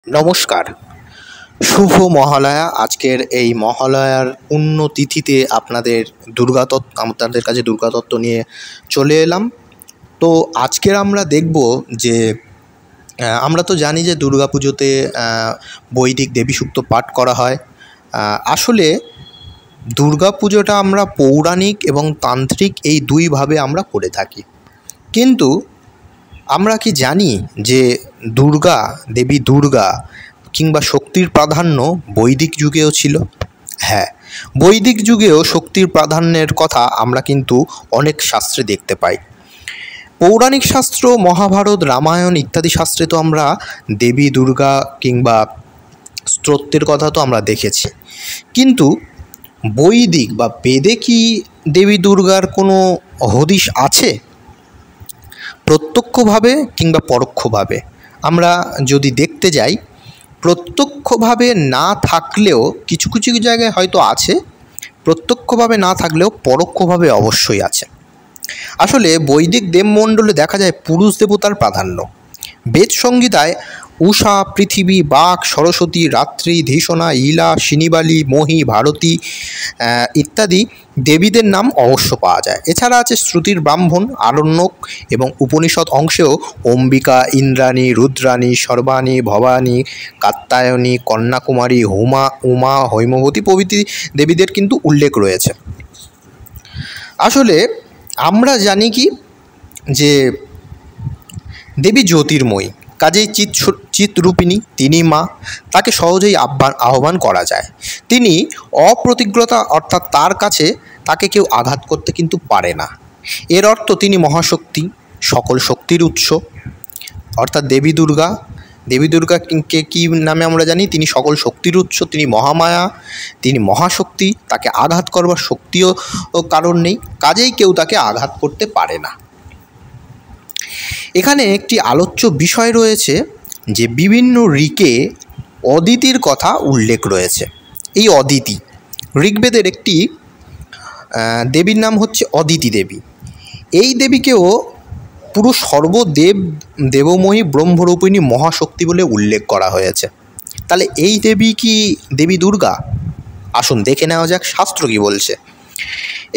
নমস্কার। শুভ মহালয়া। আজকের এই মহালয়ার পুণ্যতিথিতে আপনাদের কাছে দুর্গাতত্ত্ব নিয়ে চলে এলাম। তো আজকের আমরা দেখব যে আমরা তো জানি যে দুর্গাপুজোতে বৈদিক দেবী সূক্ত পাঠ করা হয়। আসলে দুর্গাপুজোটা আমরা পৌরাণিক এবং তান্ত্রিক এই দুইভাবে আমরা করে থাকি, কিন্তু আমরা কি জানি যে দেবী দুর্গা কিংবা শক্তির প্রাধান্য বৈদিক যুগেও ছিল? হ্যাঁ, বৈদিক যুগেও শক্তির প্রাধান্যের কথা আমরা কিন্তু অনেক শাস্ত্রে দেখতে পাই। পৌরাণিক শাস্ত্র, মহাভারত, রামায়ণ ইত্যাদি শাস্ত্রে তো আমরা দেবী দুর্গা কিংবা স্তোত্রের কথা তো আমরা দেখেছি, কিন্তু বৈদিক বা বেদে কি দেবী দুর্গার কোনো হদিশ আছে? প্রত্যক্ষভাবে কিংবা পরোক্ষভাবে আমরা যদি দেখতে যাই, প্রত্যক্ষভাবে না থাকলেও কিছু কিছু জায়গায় হয়তো আছে, প্রত্যক্ষভাবে না থাকলেও পরোক্ষভাবে অবশ্যই আছে। আসলে বৈদিক দেবমণ্ডলে দেখা যায় পুরুষ দেবতার প্রাধান্য। বেদ সংহিতায় উষা, পৃথিবী, বাক, সরস্বতী, রাত্রি, ধীষণা, ইলা, শিনিবালি, মহি, ভারতী ইত্যাদি দেবীদের নাম অবশ্য পাওয়া যায়। এছাড়া আছে শ্রুতির ব্রাহ্মণ, আরণ্যক এবং উপনিষদ অংশেও অম্বিকা, ইন্দ্রাণী, রুদ্রাণী, সর্বাণী, ভবানী, কাত্যায়নী, কন্যাকুমারী, উমা, হৈমবতী প্রভৃতি দেবীদের কিন্তু উল্লেখ রয়েছে। আসলে আমরা জানি কি যে দেবী জ্যোতির্ময়ী, কাজেই চিৎরূপিণী, তিনি মা, তাকে সহজেই আহ্বান করা যায়। তিনি অপ্রতিগ্রতা, অর্থাৎ তাকে কেউ আঘাত করতে কিন্তু পারে না। এর অর্থ তিনি মহাশক্তি, সকল শক্তির উৎস, অর্থাৎ দেবী দুর্গাকে কী নামে আমরা জানি? তিনি সকল শক্তির উৎস, তিনি মহামায়া, তিনি মহাশক্তি, তাকে আঘাত করবার শক্তিও কারণ নেই, কাজেই কেউ তাকে আঘাত করতে পারে না। এখানে একটি আলোচ্য বিষয় রয়েছে যে বিভিন্ন ঋকে অদিতির কথা উল্লেখ রয়েছে। এই অদিতি, ঋগ্বেদের একটি দেবীর নাম হচ্ছে অদিতি দেবী। এই দেবীকেও পুরো দেবময়ী ব্রহ্মরূপিণী মহাশক্তি বলে উল্লেখ করা হয়েছে। তাহলে এই দেবী কি দেবী দুর্গা? আসুন দেখে নেওয়া যাক শাস্ত্র কী বলছে।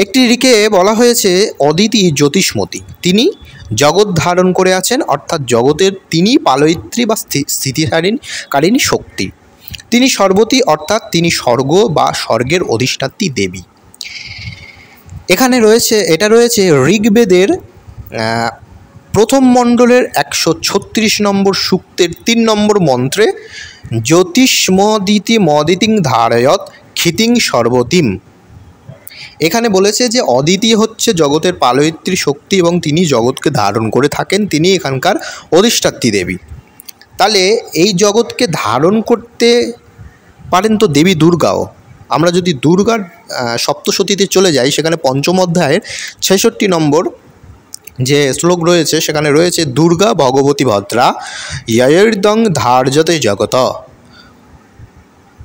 একটি ঋকে বলা হয়েছে অদিতি জ্যোতিষ্মতী, তিনি জগৎ ধারণ করে আছেন, অর্থাৎ জগতের তিনি পালয়িত্রী বা স্থিতিকারিণী শক্তি। তিনি সর্বতী, অর্থাৎ তিনি স্বর্গ বা স্বর্গের অধিষ্ঠাত্রী দেবী। এটা রয়েছে ঋগ্বেদের প্রথম মণ্ডলের 136 নম্বর সূক্তের 3 নম্বর মন্ত্রে, জ্যোতিষ্মদিতিং ধারয়ত ক্ষিতিং সর্বতীম। এখানে বলেছে যে অদিতি হচ্ছে জগতের পালয়িত্রী শক্তি এবং তিনি জগৎকে ধারণ করে থাকেন, তিনি এখানকার অধিষ্ঠাত্রী দেবী। তাহলে এই জগৎকে ধারণ করতে পারেন তো দেবী দুর্গাও। আমরা যদি দুর্গার সপ্তশতীতে চলে যাই, সেখানে পঞ্চম অধ্যায়ের 66 নম্বর যে শ্লোক রয়েছে, সেখানে রয়েছে দুর্গা ভগবতী ভদ্রা ইয়ৈর্দং ধার্যতে জগত।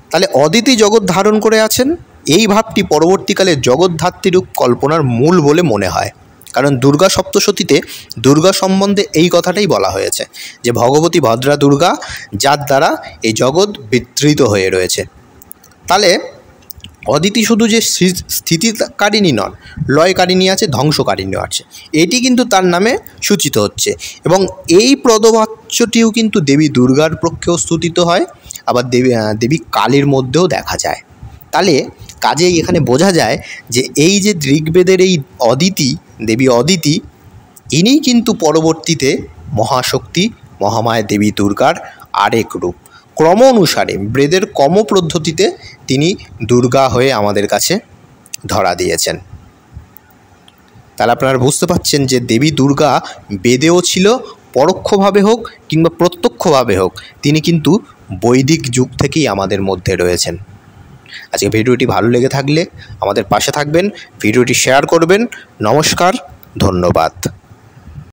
তাহলে অদিতি জগৎ ধারণ করে আছেন, এই ভাবটি পরবর্তীকালে জগদ্ধাত্রী রূপ কল্পনার মূল বলে মনে হয়। কারণ দুর্গা সপ্তশতীতে দুর্গা সম্বন্ধে এই কথাটাই বলা হয়েছে যে ভগবতী ভদ্রা দুর্গা, যার দ্বারা এই জগৎ বিধৃত হয়ে রয়েছে। তাহলে অদিতি শুধু যে স্থিতিকারিণী নন, লয়কারিণী আছে, ধ্বংসকারিণীও আছে, এটি কিন্তু তার নামে সূচিত হচ্ছে। এবং এই পদবাচ্যটিও কিন্তু দেবী দুর্গার পক্ষেও স্তুতিত হয়, আবার দেবী কালীর মধ্যেও দেখা যায়। তাহলে কাজেই এখানে বোঝা যায় যে এই যে ঋগ্বেদের এই দেবী অদিতি, ইনিই কিন্তু পরবর্তীতে মহাশক্তি মহামায়া দেবী দুর্গার আরেক রূপ। ক্রম অনুসারে বেদের পদ্ধতিতে তিনি দুর্গা হয়ে আমাদের কাছে ধরা দিয়েছেন। তাহলে আপনারা বুঝতে পারছেন যে দেবী দুর্গা বেদেও ছিল, পরোক্ষভাবে হোক কিংবা প্রত্যক্ষভাবে হোক, তিনি কিন্তু বৈদিক যুগ থেকেই আমাদের মধ্যে রয়েছেন। আজকে ভিডিওটি ভালো লেগে থাকলে আমাদের পাশে থাকবেন, ভিডিওটি শেয়ার করবেন। নমস্কার, ধন্যবাদ।